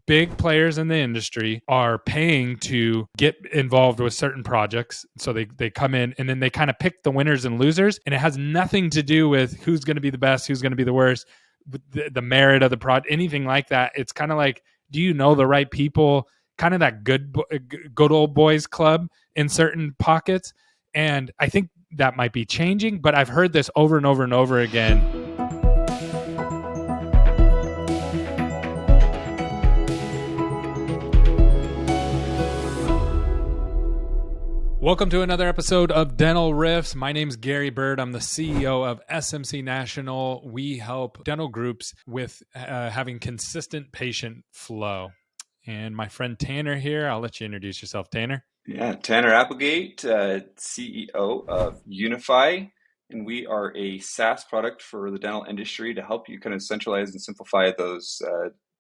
big players in the industry are paying to get involved with certain projects. So they come in and then they kind of pick the winners and losers. And it has nothing to do with who's going to be the best, who's going to be the worst, the merit of the project, anything like that. It's kind of like, do you know the right people? Kind of that good old boys club in certain pockets. And I think that might be changing, but I've heard this over and over and over again. Welcome to another episode of Dental Riffs. My name's Gary Bird. I'm the CEO of SMC National. We help dental groups with having consistent patient flow. And my friend Tanner here, I'll let you introduce yourself, Tanner. Yeah, Tanner Applegate, CEO of Unify, and we are a SaaS product for the dental industry to help you kind of centralize and simplify those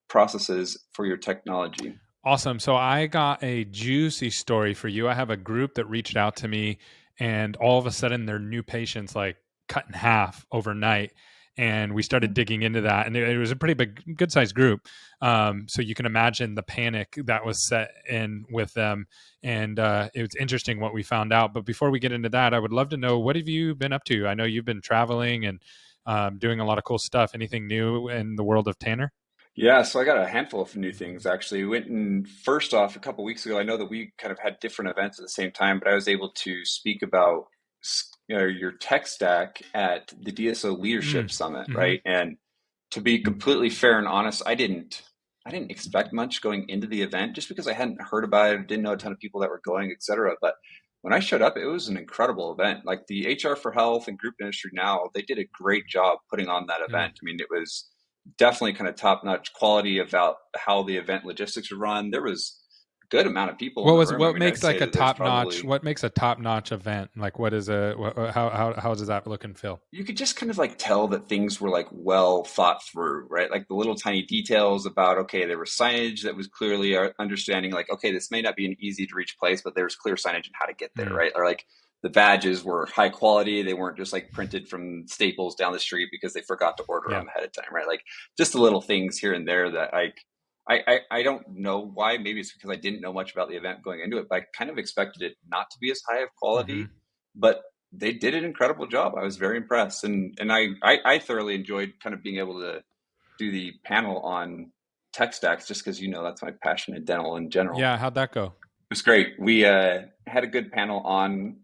processes for your technology. Awesome. So I got a juicy story for you. I have a group that reached out to me, and all of a sudden their new patients like cut in half overnight. And we started digging into that, and it was a pretty big, good-sized group. So you can imagine the panic that was set in with them. And it was interesting what we found out. But before we get into that, I would love to know, what have you been up to? I know you've been traveling and doing a lot of cool stuff. Anything new in the world of Tanner? Yeah, so I got a handful of new things, actually. We went and first off, a couple of weeks ago, I know that we kind of had different events at the same time, but I was able to speak about your tech stack at the DSO Leadership Summit, right? And to be completely fair and honest, I didn't expect much going into the event just because I hadn't heard about it, didn't know a ton of people that were going, et cetera. But when I showed up, it was an incredible event. Like the HR for Health and Group Industry Now, they did a great job putting on that event. I mean, it was definitely kind of top-notch quality about how the event logistics are run. There was a good amount of people. What makes like a top-notch? What makes a top-notch event? Like, what is how does that look and feel? You could just kind of like tell that things were like well thought through, right? Like the little tiny details about, okay, there was signage that was clearly understanding, like, okay, this may not be an easy to reach place, but there's clear signage on how to get there, right? Or like the badges were high quality. They weren't just like printed from Staples down the street because they forgot to order them ahead of time, right? Like just the little things here and there that I don't know why. Maybe it's because I didn't know much about the event going into it, but I kind of expected it not to be as high of quality, but they did an incredible job. I was very impressed. And I thoroughly enjoyed kind of being able to do the panel on tech stacks just because, that's my passion in dental in general. Yeah. How'd that go? It was great. We had a good panel on.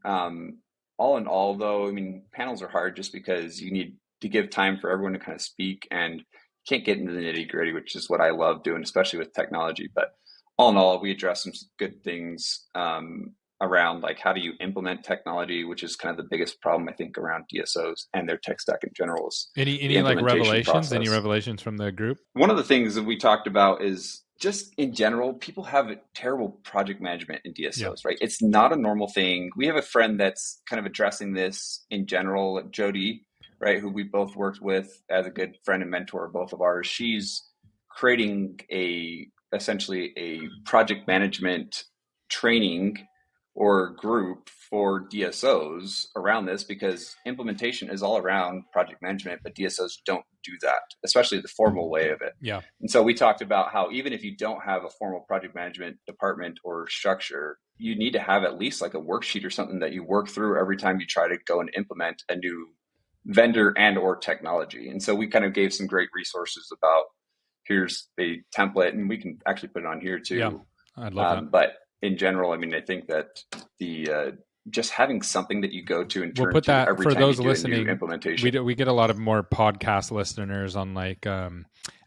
All in all, though, I mean, panels are hard just because you need to give time for everyone to kind of speak, and you can't get into the nitty gritty, which is what I love doing, especially with technology. But all in all, we addressed some good things around like how do you implement technology, which is kind of the biggest problem I think around DSOs and their tech stack in general. Any like revelations? Process. Any revelations from the group? One of the things that we talked about is just in general, people have terrible project management in DSOs, right? It's not a normal thing. We have a friend that's kind of addressing this in general, Jody, right, who we both worked with as a good friend and mentor, both of ours. She's creating essentially a project management training or group for DSOs around this, because implementation is all around project management, but DSOs don't do that, especially the formal way of it. Yeah. And so we talked about how even if you don't have a formal project management department or structure, you need to have at least like a worksheet or something that you work through every time you try to go and implement a new vendor and or technology. And so we kind of gave some great resources about, here's a template, and we can actually put it on here too. Yeah, I'd love that. But in general, I mean, I think that the just having something that you go to and turn to every for time those you do listening, a new implementation. We get a lot of more podcast listeners on like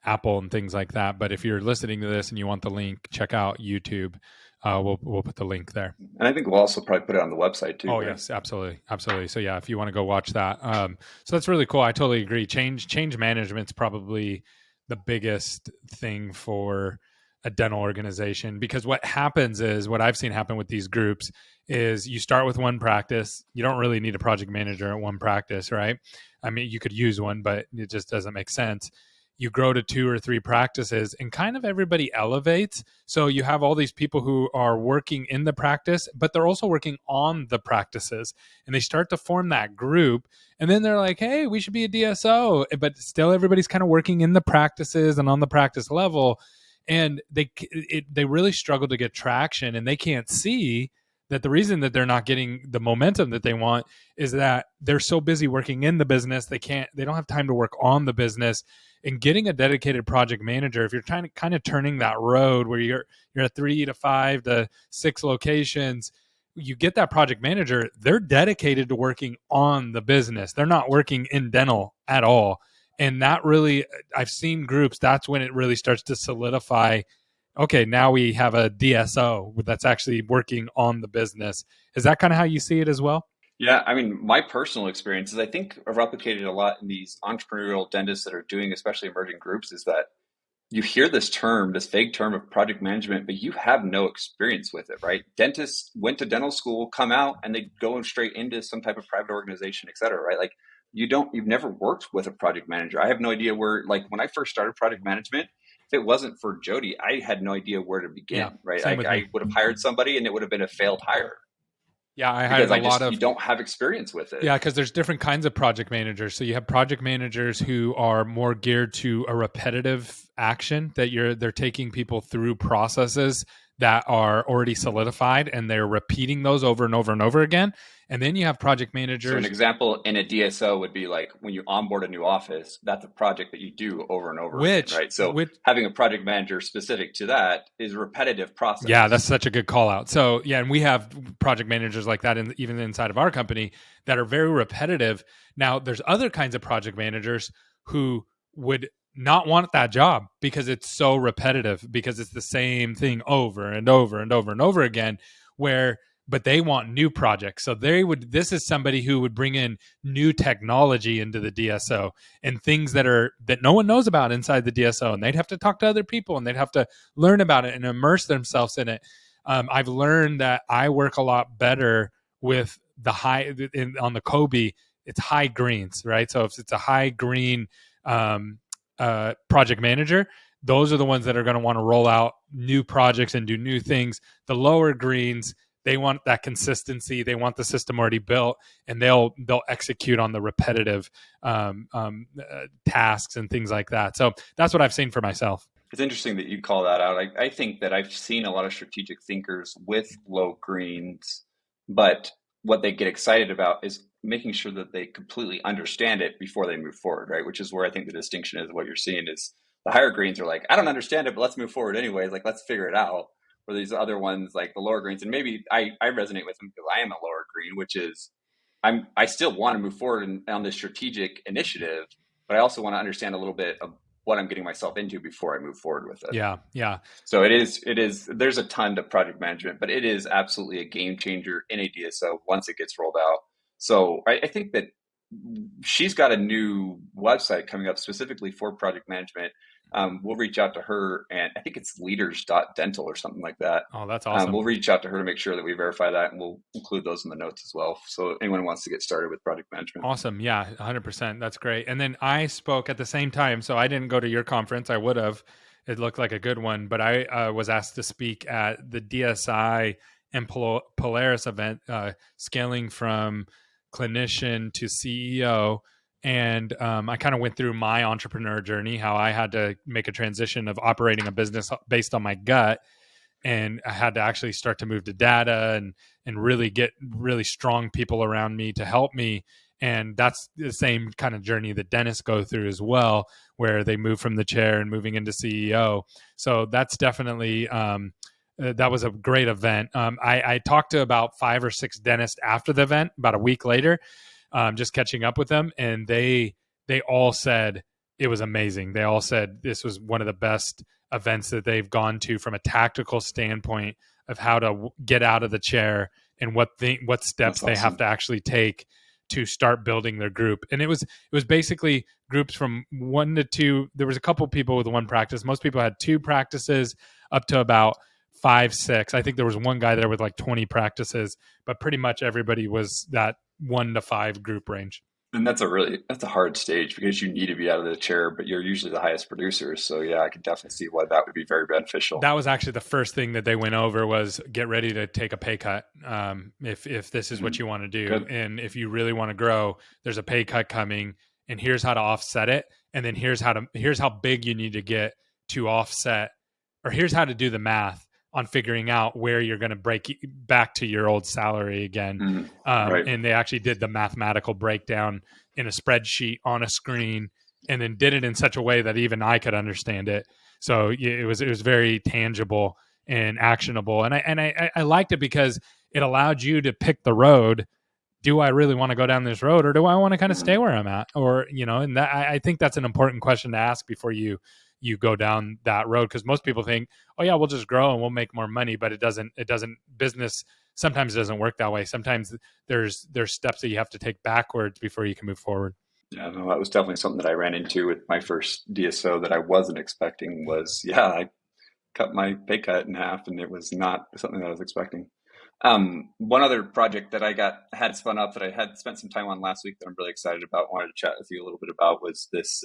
Apple and things like that. But if you're listening to this and you want the link, check out YouTube. We'll put the link there. And I think we'll also probably put it on the website too. Oh, right? yes, absolutely. So yeah, if you want to go watch that. So that's really cool. I totally agree. Change management's probably the biggest thing for a dental organization, because what happens is, what I've seen happen with these groups is you start with one practice. You don't really need a project manager at one practice, right? I mean, you could use one, but it just doesn't make sense. You grow to 2 or 3 practices and kind of everybody elevates. So you have all these people who are working in the practice, but they're also working on the practices, and they start to form that group. And then they're like, hey, we should be a DSO, but still everybody's kind of working in the practices and on the practice level. and they really struggle to get traction, and they can't see that the reason that they're not getting the momentum that they want is that they're so busy working in the business, they don't have time to work on the business. And getting a dedicated project manager, if you're trying to kind of turning that road where you're at 3 to 5 to 6 locations, you get that project manager, they're dedicated to working on the business. They're not working in dental at all. And that really, I've seen groups, that's when it really starts to solidify. Okay, now we have a DSO that's actually working on the business. Is that kind of how you see it as well? Yeah, I mean, my personal experiences, I think, are replicated a lot in these entrepreneurial dentists that are doing, especially emerging groups, is that you hear this term, this vague term of project management, but you have no experience with it, right? Dentists went to dental school, come out, and they go straight into some type of private organization, et cetera, right? Like you've never worked with a project manager. I have no idea where, like when I first started project management, if it wasn't for Jody, I had no idea where to Yeah, begin, right? same with I me. would have hired somebody and it would have been a failed hire Yeah, I hired because a lot you of don't have experience with it. Yeah, because there's different kinds of project managers. So you have project managers who are more geared to a repetitive action that they're taking people through processes that are already solidified and they're repeating those over and over and over again. And then you have project So an managers example in a DSO would be like when you onboard a new office, that's a project that you do over and over again, which right? So which having a project manager specific to that is a repetitive Yeah, process. that's such a good call out. So yeah, and we have project managers like that even inside of our company that are very repetitive. Now there's other kinds of project managers who would not want that job because it's so repetitive, because it's the same thing over and over and over and over again, where but they want new projects. So this is somebody who would bring in new technology into the DSO and things that no one knows about inside the DSO, and they'd have to talk to other people and they'd have to learn about it and immerse themselves in it. I've learned that I work a lot better with on the Kobe. It's high greens, right? So if it's a high green um, project manager, those are the ones that are going to want to roll out new projects and do new things. The lower greens, they want that consistency. They want the system already built, and they'll execute on the repetitive tasks and things like that. So that's what I've seen for myself. It's interesting that you call that out. I think that I've seen a lot of strategic thinkers with low greens, but what they get excited about is making sure that they completely understand it before they move forward, right? Which is where I think the distinction is. What you're seeing is the higher greens are like, I don't understand it, but let's move forward anyways. Like, let's figure it out. Where these other ones, like the lower greens, and maybe I resonate with them because I am a lower green, which is I still want to move forward on this strategic initiative, but I also want to understand a little bit of what I'm getting myself into before I move forward with it. Yeah, yeah. So there's a ton to project management, but it is absolutely a game changer in a DSO once it gets rolled out. So I think that she's got a new website coming up specifically for project management. We'll reach out to her, and I think it's leaders.dental or something like that. Oh, that's awesome. We'll reach out to her to make sure that we verify that, and we'll include those in the notes as well. So anyone who wants to get started with project management. Awesome. Yeah, 100%. That's great. And then I spoke at the same time. So I didn't go to your conference. I would have. It looked like a good one, but I was asked to speak at the DSI and Polaris event, scaling from clinician to CEO. And I kind of went through my entrepreneur journey, how I had to make a transition of operating a business based on my gut. And I had to actually start to move to data and really get really strong people around me to help me. And that's the same kind of journey that dentists go through as well, where they move from the chair and moving into CEO. So that's definitely that was a great event. I talked to about 5 or 6 dentists after the event, about a week later, just catching up with them, and they all said it was amazing. They all said this was one of the best events that they've gone to from a tactical standpoint of how to get out of the chair and what steps they have to actually take to start building their group. And it was basically groups from 1 to 2. There was a couple people with 1 practice. Most people had 2 practices up to about 5, 6. I think there was one guy there with like 20 practices, but pretty much everybody was that 1 to 5 group range. And that's a hard stage because you need to be out of the chair, but you're usually the highest producer. So yeah, I can definitely see why that would be very beneficial. That was actually the first thing that they went over was get ready to take a pay cut. If this is what you want to do. Good. And if you really want to grow, there's a pay cut coming, and here's how to offset it. And then here's how big you need to get to offset or here's how to do the math on figuring out where you're going to break back to your old salary again. Right. And they actually did the mathematical breakdown in a spreadsheet on a screen, and then did it in such a way that even I could understand it. So it was very tangible and actionable, and I liked it because it allowed you to pick the road. Do I really want to go down this road, or do I want to kind of stay where I'm at? Or, and that, I think that's an important question to ask before you go down that road. Cause most people think, oh yeah, we'll just grow and we'll make more money, but it doesn't, business sometimes doesn't work that way. Sometimes there's steps that you have to take backwards before you can move forward. Yeah, no, that was definitely something that I ran into with my first DSO that I wasn't expecting was, I cut my pay cut in half, and it was not something that I was expecting. One other project that had spun up that I had spent some time on last week that I'm really excited about, wanted to chat with you a little bit about, was this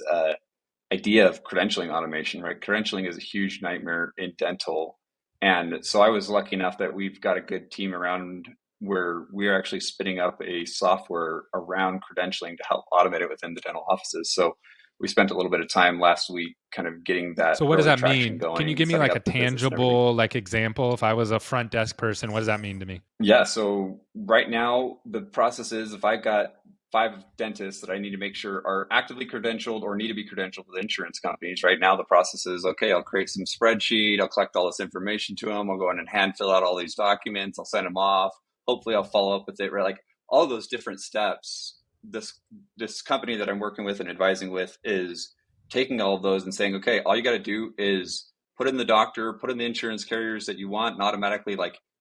idea of credentialing automation, right? Credentialing is a huge nightmare in dental. And so I was lucky enough that we've got a good team around where we're actually spinning up a software around credentialing to help automate it within the dental offices. So we spent a little bit of time last week kind of getting that So what does early that traction mean? going Can you and give me setting like a up the business and everything. tangible example? If I was a front desk person, what does that mean to me? Yeah, so right now the process is, if I've got 5 dentists that I need to make sure are actively credentialed or need to be credentialed with insurance companies, right now the process is, okay, I'll create some spreadsheet, I'll collect all this information to them, I'll go in and hand fill out all these documents, I'll send them off, hopefully I'll follow up with it, right? Like all those different steps, this company that I'm working with and advising with is taking all of those and saying, okay, all you got to do is put in the doctor, put in the insurance carriers that you want, and automatically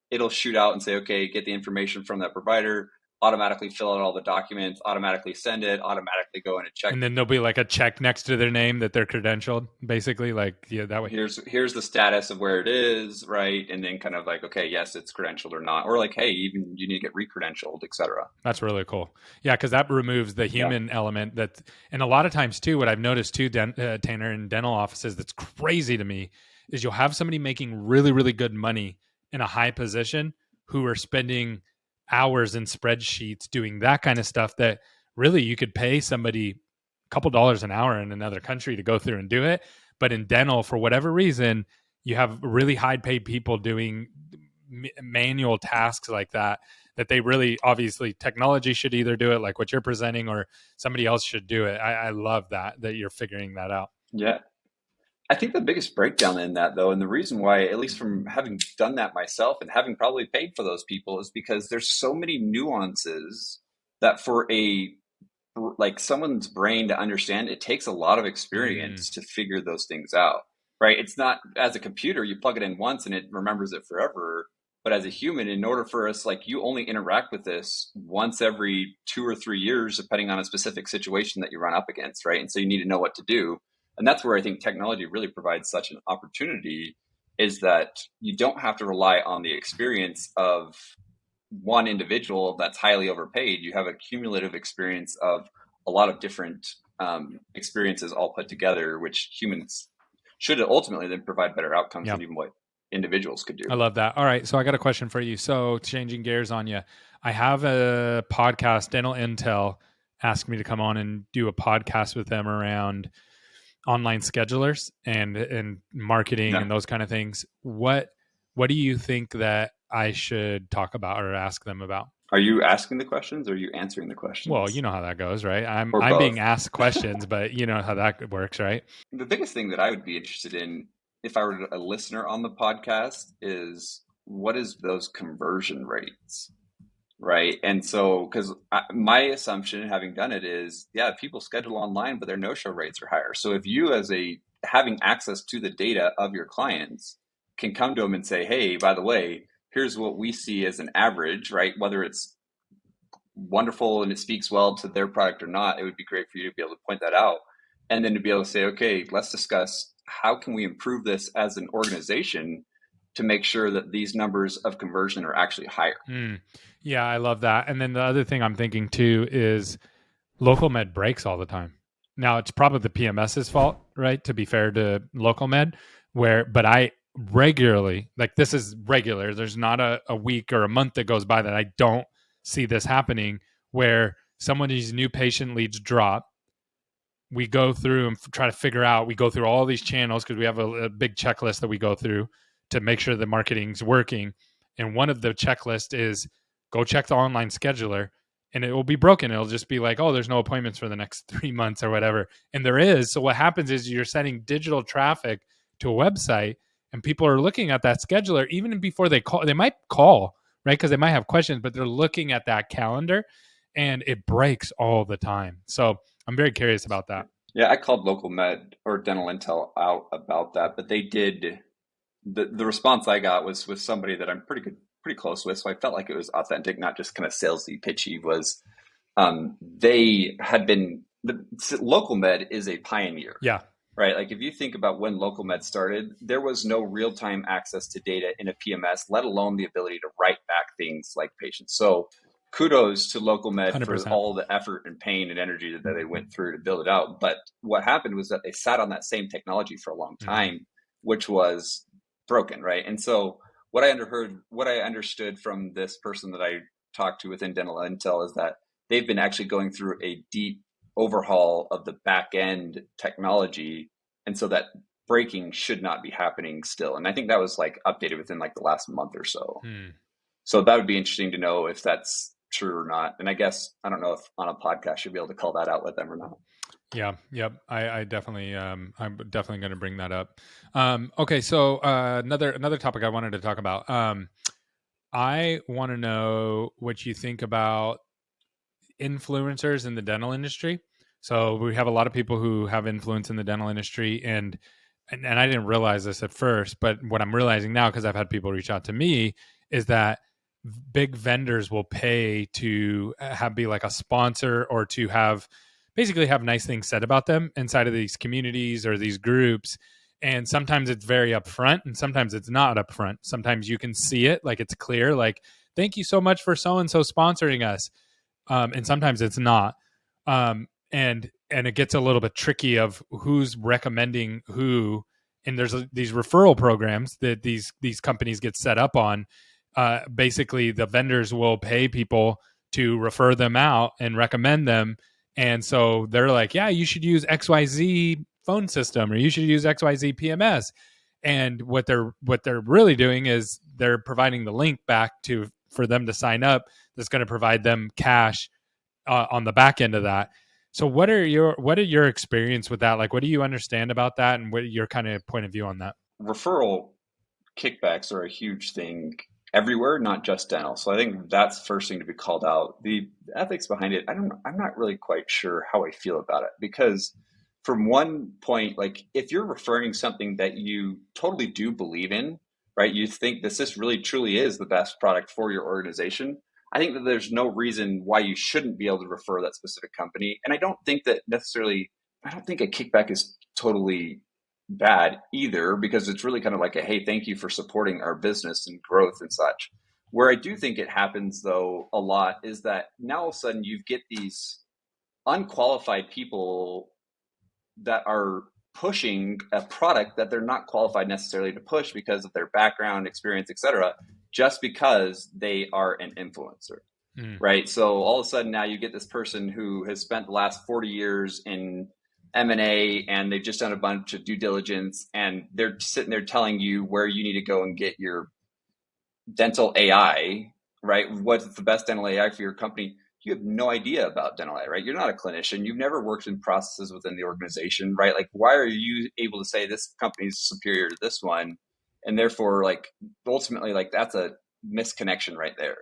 it'll shoot out and say, okay, get the information from that provider, automatically fill out all the documents, automatically send it, automatically go in and check. And then there'll be like a check next to their name that they're credentialed, basically. That way. Here's the status of where it is, right? And then kind of okay, yes, it's credentialed or not. Or hey, even you need to get re-credentialed, etc. That's really cool. Yeah, because that removes the human element. And a lot of times too, what I've noticed too, Tanner, in dental offices, that's crazy to me, is you'll have somebody making really, really good money in a high position who are spending hours in spreadsheets doing that kind of stuff that really you could pay somebody a couple dollars an hour in another country to go through and do it. But in dental, for whatever reason, you have really high paid people doing manual tasks like that they really, obviously technology should either do it like what you're presenting, or somebody else should do it. I love that you're figuring that out. Yeah. I think the biggest breakdown in that, though, and the reason why, at least from having done that myself and having probably paid for those people, is because there's so many nuances that for someone's brain to understand, it takes a lot of experience to figure those things out, right? It's not, as a computer, you plug it in once and it remembers it forever. But as a human, in order for us, you only interact with this once every 2 or 3 years, depending on a specific situation that you run up against, right? And so you need to know what to do. And that's where I think technology really provides such an opportunity, is that you don't have to rely on the experience of one individual that's highly overpaid. You have a cumulative experience of a lot of different experiences all put together, which humans should ultimately then provide better outcomes than even what individuals could do. I love that. All right. So I got a question for you. So changing gears on you, I have a podcast, Dental Intel, asked me to come on and do a podcast with them around online schedulers and marketing and those kind of things. What do you think that I should talk about or ask them about? Are you asking the questions or are you answering the questions? Well, you know how that goes, right? I'm being asked questions, but you know how that works, right? The biggest thing that I would be interested in, if I were a listener on the podcast, is what is those conversion rates? Right. And so, because my assumption, having done it, is, people schedule online, but their no-show rates are higher. So if you, as having access to the data of your clients, can come to them and say, hey, by the way, here's what we see as an average, right? Whether it's wonderful and it speaks well to their product or not, it would be great for you to be able to point that out. And then to be able to say, okay, let's discuss how can we improve this as an organization to make sure that these numbers of conversion are actually higher. Yeah, I love that. And then the other thing I'm thinking too is local med breaks all the time. Now it's probably the PMS's fault, right? To be fair to local med, but I regularly, this is regular. There's not a week or a month that goes by that I don't see this happening, where somebody's new patient leads drop. we go through and try to figure out, we go through all these channels because we have a big checklist that we go through to make sure the marketing's working. And one of the checklist is go check the online scheduler, and it will be broken. It'll just be like, oh, there's no appointments for the next 3 months or whatever. And there is. So what happens is you're sending digital traffic to a website, and people are looking at that scheduler even before they call. They might call, right? Because they might have questions, but they're looking at that calendar, and it breaks all the time. So I'm very curious about that. Yeah, I called Local Med or Dental Intel out about that, but they did. The response I got was with somebody that I'm pretty close with, so I felt like it was authentic, not just kind of salesy, pitchy. Was they had been Local Med is a pioneer. Yeah. Right. Like if you think about when Local Med started, there was no real time access to data in a PMS, let alone the ability to write back things like patients. So kudos to Local Med 100%. for all the effort and pain and energy that they went through to build it out. But what happened was that they sat on that same technology for a long time, which was broken. Right. And so what I understood from this person that I talked to within Dental Intel is that they've been actually going through a deep overhaul of the back end technology, and so that breaking should not be happening still. And I think that was like updated within like the last month or so. So that would be interesting to know if that's true or not. And I guess I don't know if on a podcast you'll be able to call that out with them or not. Yeah. Yep. I definitely, I'm definitely going to bring that up. Okay. So, another topic I wanted to talk about. I want to know what you think about influencers in the dental industry. So we have a lot of people who have influence in the dental industry, and I didn't realize this at first, but what I'm realizing now, because I've had people reach out to me, is that big vendors will pay to be like a sponsor, or to basically have nice things said about them inside of these communities or these groups. And sometimes it's very upfront, and sometimes it's not upfront. Sometimes you can see it, like it's clear, like, thank you so much for so-and-so sponsoring us. And sometimes it's not. And it gets a little bit tricky of who's recommending who. And there's these referral programs that these companies get set up on. Basically, the vendors will pay people to refer them out and recommend them. And so they're like, yeah, you should use XYZ phone system, or you should use XYZ PMS. And what they're really doing is they're providing the link back for them to sign up. That's going to provide them cash on the back end of that. So what are your experience with that? Like, what do you understand about that, and what your kind of point of view on that? Referral kickbacks are a huge thing everywhere, not just dental. So I think that's the first thing to be called out. The ethics behind it, I'm not really quite sure how I feel about it, because from one point, like if you're referring something that you totally do believe in, right? You think this really truly is the best product for your organization. I think that there's no reason why you shouldn't be able to refer that specific company. And I don't think a kickback is totally bad either, because it's really kind of like hey, thank you for supporting our business and growth and such. Where I do think it happens though a lot is that now all of a sudden you get these unqualified people that are pushing a product that they're not qualified necessarily to push because of their background, experience, etc., just because they are an influencer, right? So all of a sudden now you get this person who has spent the last 40 years in M&A, and they've just done a bunch of due diligence, and they're sitting there telling you where you need to go and get your dental AI, right? What's the best dental AI for your company? You have no idea about dental AI, right? You're not a clinician. You've never worked in processes within the organization, right? Like, why are you able to say this company is superior to this one? And therefore, like, ultimately, like, that's a misconnection right there.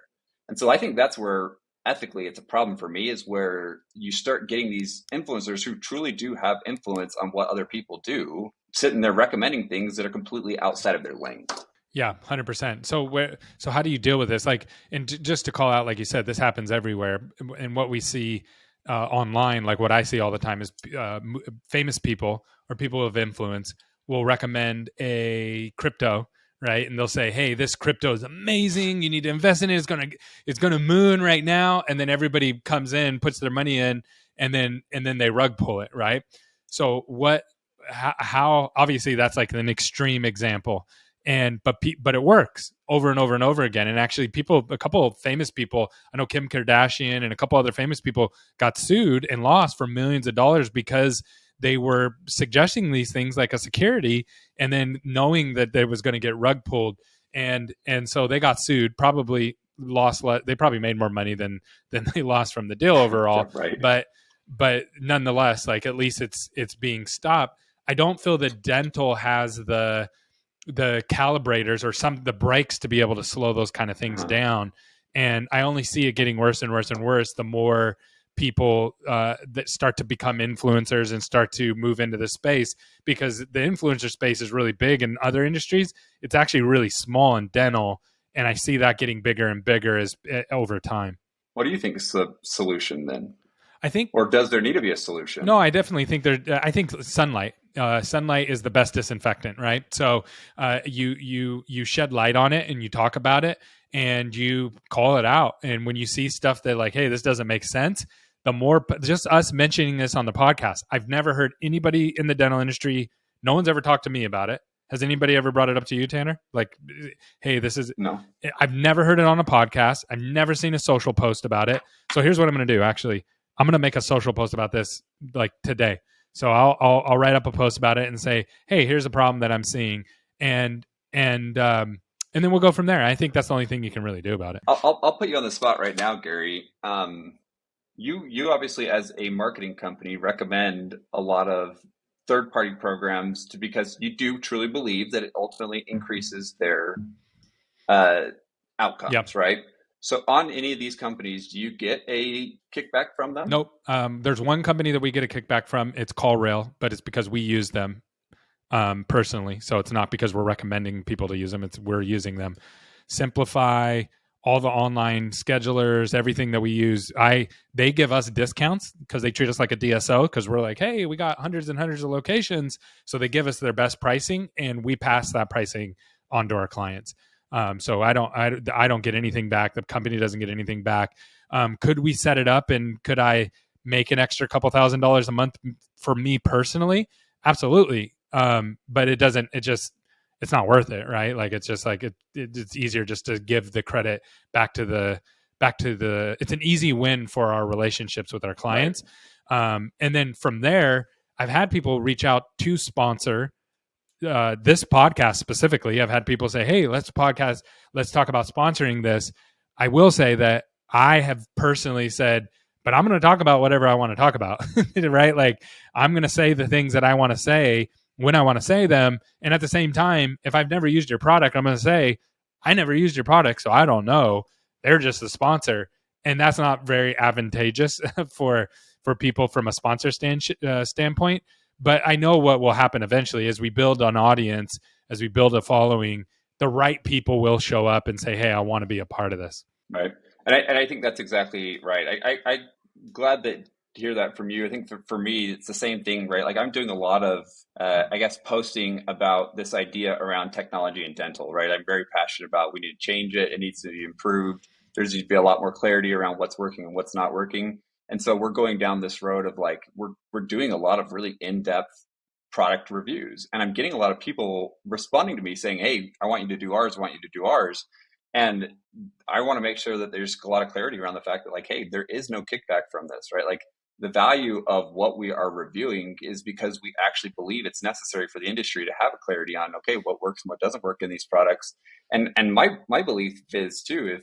And so I think that's where ethically it's a problem for me, is where you start getting these influencers who truly do have influence on what other people do, sitting there recommending things that are completely outside of their lane. Yeah, 100%. So how do you deal with this? Like, and just to call out, like you said, this happens everywhere. And what we see online, like what I see all the time, is famous people or people of influence will recommend a crypto, right? And they'll say, hey, this crypto is amazing. You need to invest in it. It's gonna moon right now. And then everybody comes in, puts their money in, and then they rug pull it, right? So how obviously that's like an extreme example. but it works over and over and over again. And actually, a couple of famous people, I know Kim Kardashian and a couple other famous people got sued and lost for millions of dollars because they were suggesting these things like a security, and then knowing that they was going to get rug pulled, and so they got sued. Probably lost. They probably made more money than they lost from the deal overall. Right. But nonetheless, like at least it's being stopped. I don't feel that dental has the calibrators or the brakes to be able to slow those kind of things down. And I only see it getting worse and worse and worse the more people that start to become influencers and start to move into this space, because the influencer space is really big in other industries. It's actually really small in dental, and I see that getting bigger and bigger as over time. What do you think is the solution then? I think, or does there need to be a solution? No, I definitely think I think sunlight. Sunlight is the best disinfectant, right? So you shed light on it and you talk about it and you call it out. And when you see stuff that like, hey, this doesn't make sense, the more just us mentioning this on the podcast. I've never heard anybody in the dental industry. No one's ever talked to me about it. Has anybody ever brought it up to you, Tanner? Like, hey, this is no. I've never heard it on a podcast. I've never seen a social post about it. So here's what I'm going to do. Actually, I'm going to make a social post about this like today. So I'll write up a post about it and say, hey, here's a problem that I'm seeing, and then we'll go from there. I think that's the only thing you can really do about it. I'll put you on the spot right now, Gary. You obviously, as a marketing company, recommend a lot of third-party programs because you do truly believe that it ultimately increases their outcomes, yep. Right? So on any of these companies, do you get a kickback from them? Nope. There's one company that we get a kickback from. It's CallRail, but it's because we use them personally. So it's not because we're recommending people to use them. It's we're using them. Simplify, all the online schedulers, everything that we use. They give us discounts because they treat us like a DSO because we're like, hey, we got hundreds and hundreds of locations. So they give us their best pricing and we pass that pricing on to our clients. So I don't get anything back. The company doesn't get anything back. Could we set it up and could I make an extra couple $1,000s a month for me personally? Absolutely. But it's not worth it, right? Like it's just like it's easier just to give the credit back to the it's an easy win for our relationships with our clients. Right. And then from there, I've had people reach out to sponsor this podcast specifically. I've had people say, hey, let's talk about sponsoring this. I will say that I have personally said, but I'm going to talk about whatever I want to talk about, right? Like I'm going to say the things that I want to say when I want to say them. And at the same time, if I've never used your product, I'm going to say, I never used your product, so I don't know. They're just a sponsor. And that's not very advantageous for people from a sponsor standpoint. But I know what will happen eventually as we build an audience, as we build a following, the right people will show up and say, hey, I want to be a part of this. Right. And I think that's exactly right. I'm glad to hear that from you. I think for me, it's the same thing, right? Like I'm doing a lot of, posting about this idea around technology and dental, right? I'm very passionate about we need to change it. It needs to be improved. There's need to be a lot more clarity around what's working and what's not working. And so we're going down this road of like, we're doing a lot of really in-depth product reviews. And I'm getting a lot of people responding to me saying, hey, I want you to do ours. I want you to do ours. And I want to make sure that there's a lot of clarity around the fact that like, hey, there is no kickback from this, right? Like the value of what we are reviewing is because we actually believe it's necessary for the industry to have a clarity on, okay, what works and what doesn't work in these products. And my belief is too,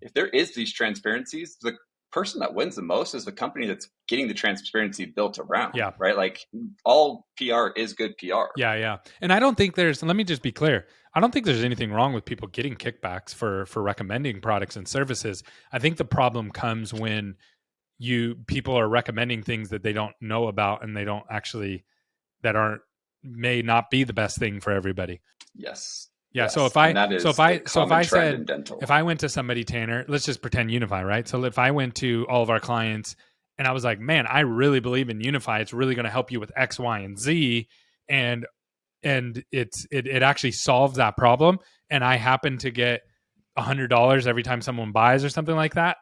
if there is these transparencies, the person that wins the most is the company that's getting the transparency built around. Yeah. Right. Like all PR is good PR. Yeah. And I don't think let me just be clear. I don't think there's anything wrong with people getting kickbacks for recommending products and services. I think the problem comes when people are recommending things that they don't know about and they don't actually, may not be the best thing for everybody. Yes. Yeah. Yes. So if I went to somebody, Tanner, let's just pretend Unify, right? So if I went to all of our clients and I was like, man, I really believe in Unify. It's really going to help you with X, Y, and Z. And it actually solves that problem. And I happen to get $100 every time someone buys or something like that.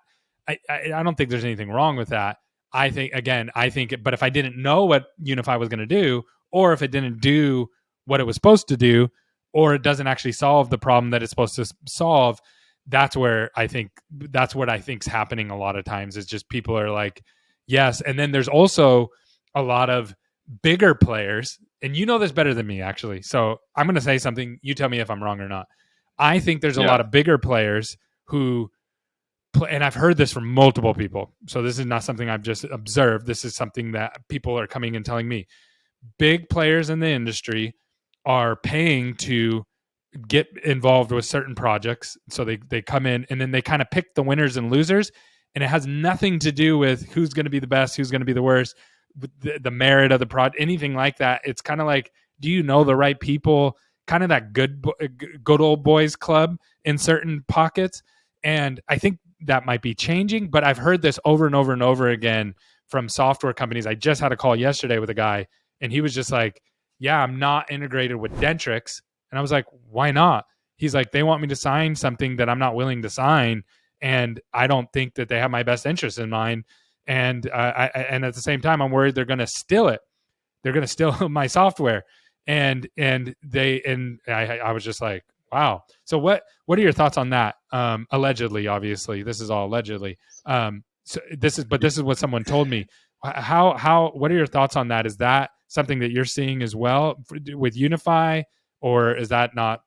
I don't think there's anything wrong with that. But if I didn't know what Unify was going to do, or if it didn't do what it was supposed to do, or it doesn't actually solve the problem that it's supposed to solve. That's where I think that's what I think's happening a lot of times, is just people are like, yes. And then there's also a lot of bigger players, and you know this better than me, actually. So I'm going to say something. You tell me if I'm wrong or not. I think there's a Yeah. lot of bigger players who play, and I've heard this from multiple people. So this is not something I've just observed. This is something that people are coming and telling me. Big players in the industry are paying to get involved with certain projects. So they come in and then they kind of pick the winners and losers. And it has nothing to do with who's going to be the best, who's going to be the worst, the merit of the project, anything like that. It's kind of like, do you know the right people? Kind of that good old boys club in certain pockets. And I think that might be changing, but I've heard this over and over and over again from software companies. I just had a call yesterday with a guy, and he was just like, yeah, I'm not integrated with Dentrix. And I was like, why not? He's like, they want me to sign something that I'm not willing to sign, and I don't think that they have my best interest in mind. And and at the same time, I'm worried they're going to steal it. They're going to steal my software. And I was just like, wow. So what are your thoughts on that? Allegedly, obviously, this is all allegedly. So this is what someone told me. What are your thoughts on that? Is that something that you're seeing as well with Unify, or is that not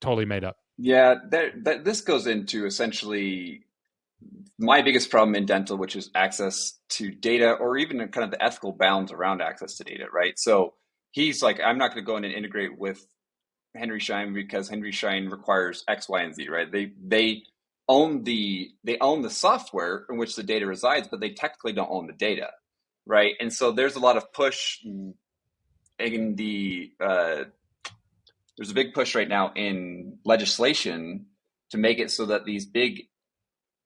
totally made up? Yeah, this goes into essentially my biggest problem in dental, which is access to data, or even kind of the ethical bounds around access to data, right? So he's like, I'm not going to go in and integrate with Henry Schein because Henry Schein requires X, Y, and Z, right? They own the software in which the data resides, but they technically don't own the data, right? And so there's a lot of push in there's a big push right now in legislation to make it so that these big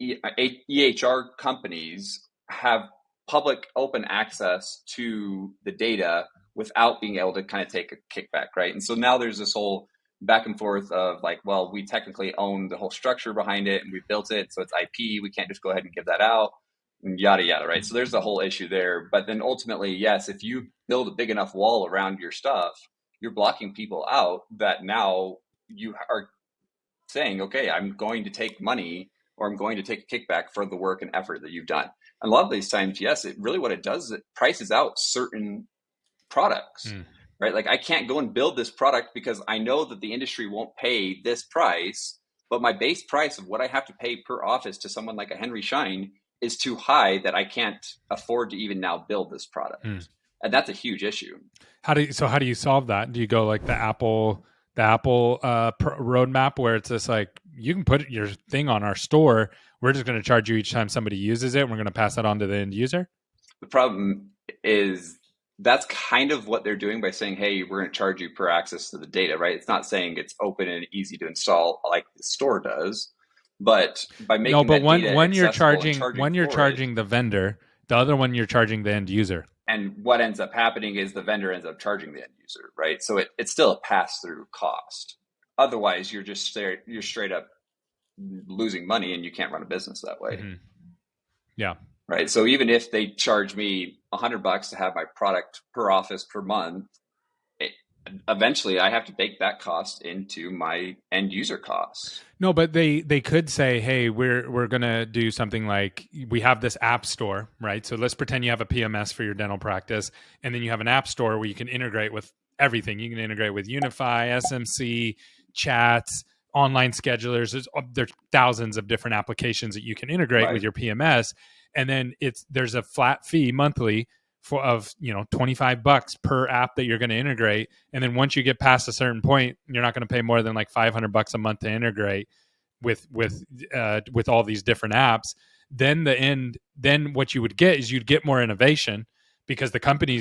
EHR companies have public open access to the data without being able to kind of take a kickback, right? And so now there's this whole back and forth of like, well, we technically own the whole structure behind it and we built it, so it's IP. We can't just go ahead and give that out, and yada yada, right? So there's the whole issue there. But then ultimately, yes, if you build a big enough wall around your stuff, you're blocking people out that now you are saying, okay, I'm going to take money, or I'm going to take a kickback for the work and effort that you've done. And a lot of these times, yes, it really what it does is it prices out certain products, right? Like I can't go and build this product because I know that the industry won't pay this price, but my base price of what I have to pay per office to someone like a Henry Schein is too high that I can't afford to even now build this product. And that's a huge issue. How do you solve that? Do you go like the Apple roadmap, where it's just like, you can put your thing on our store, we're just going to charge you each time somebody uses it, and we're going to pass that on to the end user? The problem is that's kind of what they're doing by saying, hey, we're going to charge you per access to the data, right? It's not saying it's open and easy to install like the store does, but by making but that one you're charging the vendor, the other one you're charging the end user. And what ends up happening is the vendor ends up charging the end user, right? So it's still a pass-through cost. Otherwise, you're straight up losing money, and you can't run a business that way. Mm-hmm. Yeah. Right. So even if they charge me $100 to have my product per office per month, eventually I have to bake that cost into my end user costs. No, but they could say, hey, we're going to do something like, we have this app store, right? So let's pretend you have a PMS for your dental practice, and then you have an app store where you can integrate with everything. You can integrate with Unify, SMC, chats, online schedulers. There's thousands of different applications that you can integrate with your PMS. And then there's a flat fee monthly of $25 per app that you're going to integrate. And then once you get past a certain point, you're not going to pay more than like $500 a month to integrate with all these different apps. Then what you would get is you'd get more innovation, because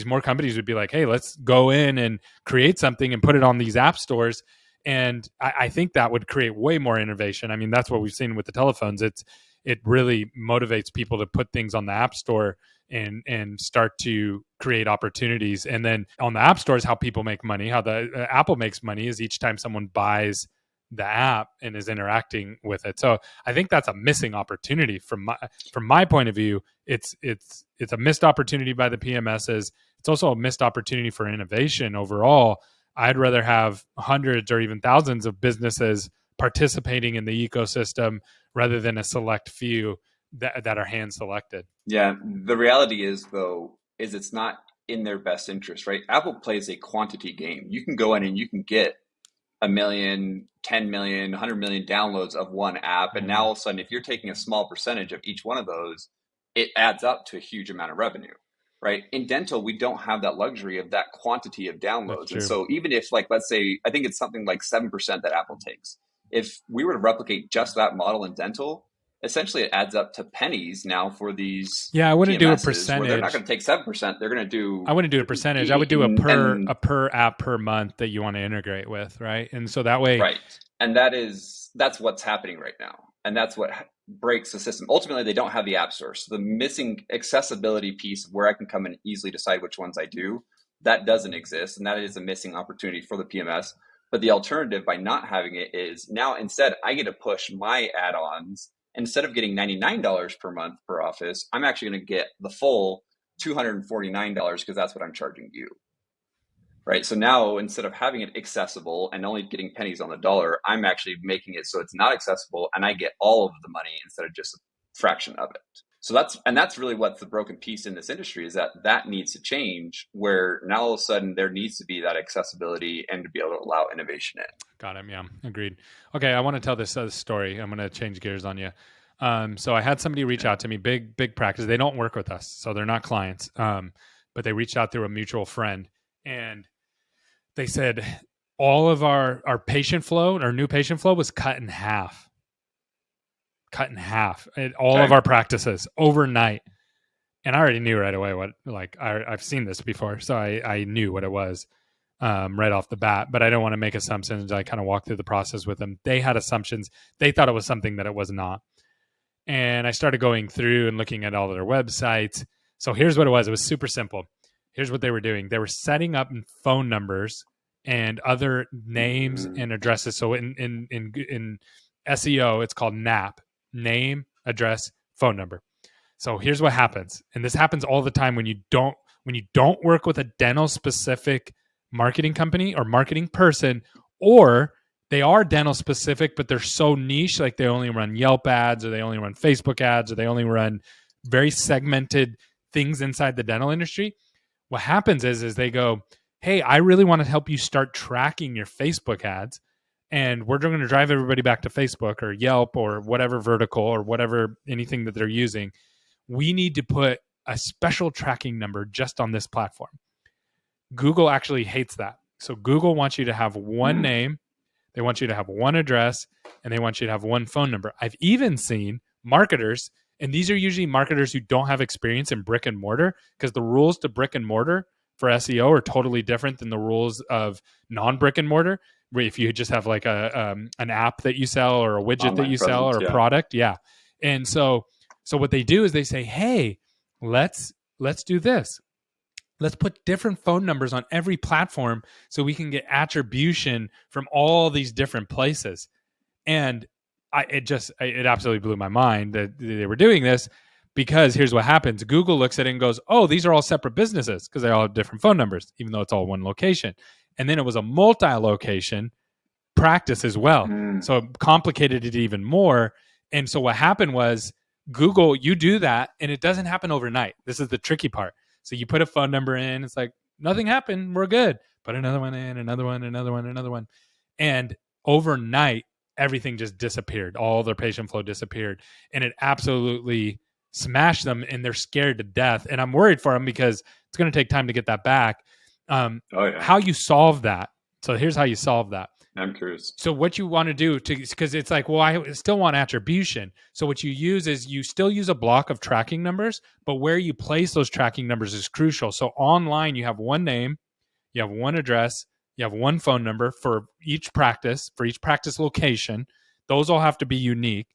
more companies would be like, hey, let's go in and create something and put it on these app stores. And I think that would create way more innovation. I mean, that's what we've seen with the telephones. It really motivates people to put things on the app store and start to create opportunities. And then on the app store is how people make money. How the Apple makes money is each time someone buys the app and is interacting with it. So I think that's a missing opportunity from my point of view. It's a missed opportunity by the PMSs. It's also a missed opportunity for innovation overall. I'd rather have hundreds or even thousands of businesses participating in the ecosystem rather than a select few that are hand selected. Yeah, the reality is though, is it's not in their best interest, right? Apple plays a quantity game. You can go in and you can get a million, 10 million, 100 million downloads of one app. And now all of a sudden, if you're taking a small percentage of each one of those, it adds up to a huge amount of revenue, right? In dental, we don't have that luxury of that quantity of downloads. And so even if like, let's say, I think it's something like 7% that Apple takes. If we were to replicate just that model in dental, essentially it adds up to pennies now for these. Yeah, I wouldn't do a PMSs percentage. where they're not going to take 7%. They're going to do. I wouldn't do a percentage. I would do a per app per month that you want to integrate with, right? And so that way, right. And that's what's happening right now, and that's what breaks the system. Ultimately, they don't have the app store, so the missing accessibility piece where I can come and easily decide which ones I do, that doesn't exist, and that is a missing opportunity for the PMS. But the alternative by not having it is now instead I get to push my add-ons. Instead of getting $99 per month per office, I'm actually going to get the full $249 because that's what I'm charging you. Right. So now instead of having it accessible and only getting pennies on the dollar, I'm actually making it so it's not accessible and I get all of the money instead of just a fraction of it. So that's really what's the broken piece in this industry, is that needs to change, where now all of a sudden there needs to be that accessibility and to be able to allow innovation in. Got him. Yeah, agreed. Okay, I want to tell this story. I'm going to change gears on you. So I had somebody reach out to me, big practice. They don't work with us, so they're not clients. But they reached out through a mutual friend, and they said all of our patient flow, our new patient flow, was cut in half. All of our practices overnight. And I already knew right away what, like, I've seen this before. So I knew what it was right off the bat, but I don't want to make assumptions. I kind of walked through the process with them. They had assumptions. They thought it was something that it was not. And I started going through and looking at all of their websites. So here's what it was. It was super simple. Here's what they were doing. They were setting up phone numbers and other names and addresses. So in SEO, it's called NAP. Name, address, phone number. So here's what happens. And this happens all the time when you don't work with a dental specific marketing company or marketing person, or they are dental specific, but they're so niche, like they only run Yelp ads, or they only run Facebook ads, or they only run very segmented things inside the dental industry. What happens is they go, hey, I really want to help you start tracking your Facebook ads. And we're going to drive everybody back to Facebook or Yelp or whatever vertical or whatever, anything that they're using. We need to put a special tracking number just on this platform. Google actually hates that. So Google wants you to have one name, they want you to have one address, and they want you to have one phone number. I've even seen marketers, and these are usually marketers who don't have experience in brick and mortar, because the rules to brick and mortar for SEO are totally different than the rules of non-brick and mortar. If you just have like an app that you sell or a widget that you sell or a product. Yeah. And so what they do is they say, hey, let's do this. Let's put different phone numbers on every platform so we can get attribution from all these different places. And it absolutely blew my mind that they were doing this, because here's what happens. Google looks at it and goes, oh, these are all separate businesses because they all have different phone numbers, even though it's all one location. And then it was a multi-location practice as well. So it complicated it even more. And so what happened was, Google, you do that, and it doesn't happen overnight. This is the tricky part. So you put a phone number in, it's like, nothing happened, we're good. Put another one in, another one. And overnight, everything just disappeared. All their patient flow disappeared. And it absolutely smashed them, and they're scared to death. And I'm worried for them because it's going to take time to get that back. How you solve that. So here's how you solve that. I'm curious. So what you want to do, because it's like, well, I still want attribution. So what you use is you still use a block of tracking numbers, but where you place those tracking numbers is crucial. So online, you have one name, you have one address, you have one phone number for each practice location. Those all have to be unique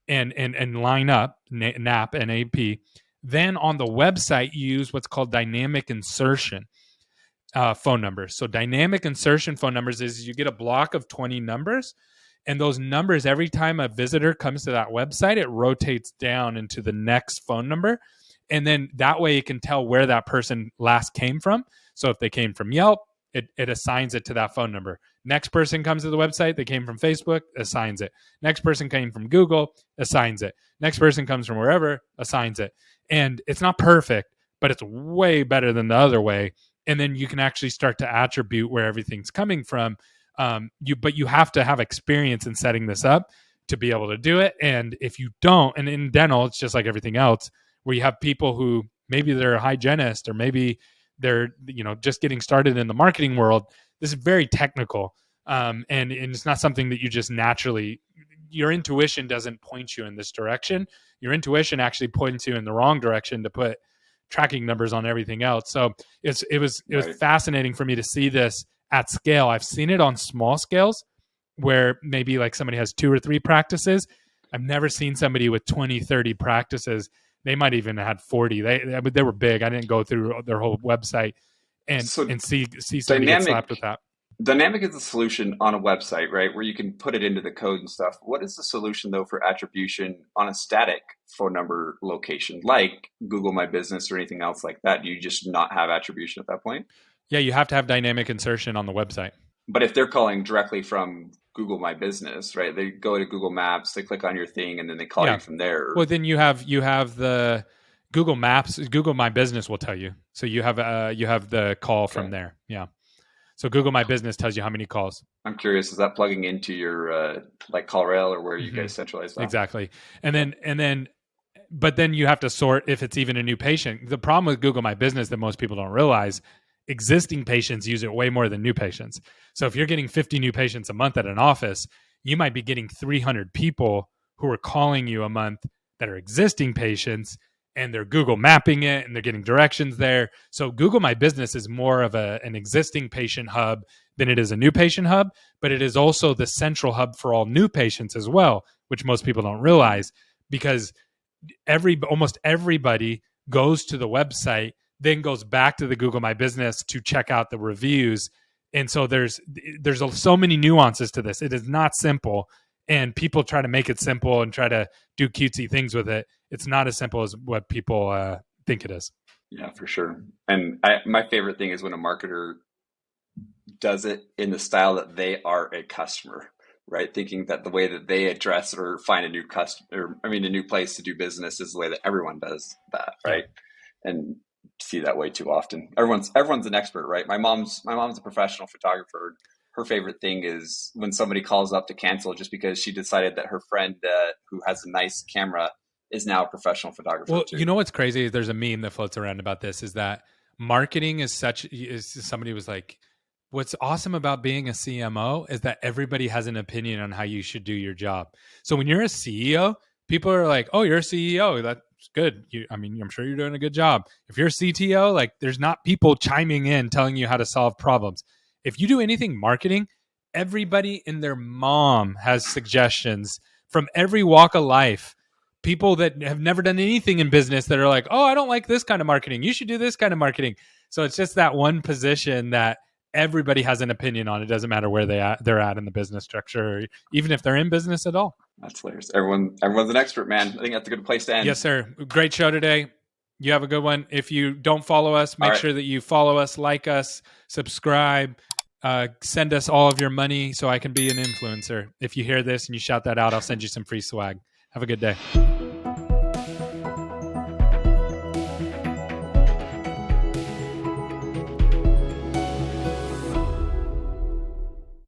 and line up, NAP, NAP. Then on the website, you use what's called dynamic insertion phone numbers. So dynamic insertion phone numbers is you get a block of 20 numbers, and those numbers, every time a visitor comes to that website, it rotates down into the next phone number. And then that way it can tell where that person last came from. So if they came from Yelp, it assigns it to that phone number. Next person comes to the website, they came from Facebook, assigns it. Next person came from Google, assigns it. Next person comes from wherever, assigns it. And it's not perfect, but it's way better than the other way. And then you can actually start to attribute where everything's coming from. But you have to have experience in setting this up to be able to do it. And if you don't, and in dental, it's just like everything else, where you have people who maybe they're a hygienist or maybe they're just getting started in the marketing world. This is very technical, and it's not something that you just naturally. Your intuition doesn't point you in this direction. Your intuition actually points you in the wrong direction to put tracking numbers on everything else. So it was fascinating for me to see this at scale. I've seen it on small scales where maybe like somebody has 2 or 3 practices. I've never seen somebody with 20, 30 practices. They might even have had 40. They were big. I didn't go through their whole website and see somebody get slapped with that. Dynamic is the solution on a website, right, where you can put it into the code and stuff. What is the solution, though, for attribution on a static phone number location, like Google My Business or anything else like that? Do you just not have attribution at that point? Yeah, you have to have dynamic insertion on the website. But if they're calling directly from Google My Business, right, they go to Google Maps, they click on your thing, and then they call you from there. Well, then you have the Google Maps. Google My Business will tell you. So you have the call from there. Yeah. So Google My Business tells you how many calls. I'm curious, is that plugging into your like CallRail or where you guys centralize that? Exactly. But then you have to sort if it's even a new patient. The problem with Google My Business that most people don't realize, existing patients use it way more than new patients. So if you're getting 50 new patients a month at an office, you might be getting 300 people who are calling you a month that are existing patients, and they're Google mapping it and they're getting directions there. So Google My Business is more of an existing patient hub than it is a new patient hub, but it is also the central hub for all new patients as well, which most people don't realize, because almost everybody goes to the website, then goes back to the Google My Business to check out the reviews. And so there's so many nuances to this. It is not simple. And people try to make it simple and try to do cutesy things with it. It's not as simple as what people think it is. Yeah, for sure. And my favorite thing is when a marketer does it in the style that they are a customer, right? Thinking that the way that they address or find a new customer, a new place to do business is the way that everyone does that, right? Yeah. And see that way too often. Everyone's an expert, right? My mom's a professional photographer. Her favorite thing is when somebody calls up to cancel just because she decided that her friend who has a nice camera is now a professional photographer. Well, too. You know what's crazy? There's a meme that floats around about this, is that marketing is somebody was like, what's awesome about being a CMO is that everybody has an opinion on how you should do your job. So when you're a CEO, people are like, oh, you're a CEO. That's good. I'm sure you're doing a good job. If you're a CTO, like there's not people chiming in telling you how to solve problems. If you do anything marketing, everybody and their mom has suggestions from every walk of life. People that have never done anything in business that are like, oh, I don't like this kind of marketing. You should do this kind of marketing. So it's just that one position that everybody has an opinion on. It doesn't matter where they're at in the business structure, or even if they're in business at all. That's hilarious. Everyone's an expert, man. I think that's a good place to end. Yes, sir. Great show today. You have a good one. If you don't follow us, make sure that you follow us, like us, subscribe, send us all of your money so I can be an influencer. If you hear this and you shout that out, I'll send you some free swag. Have a good day.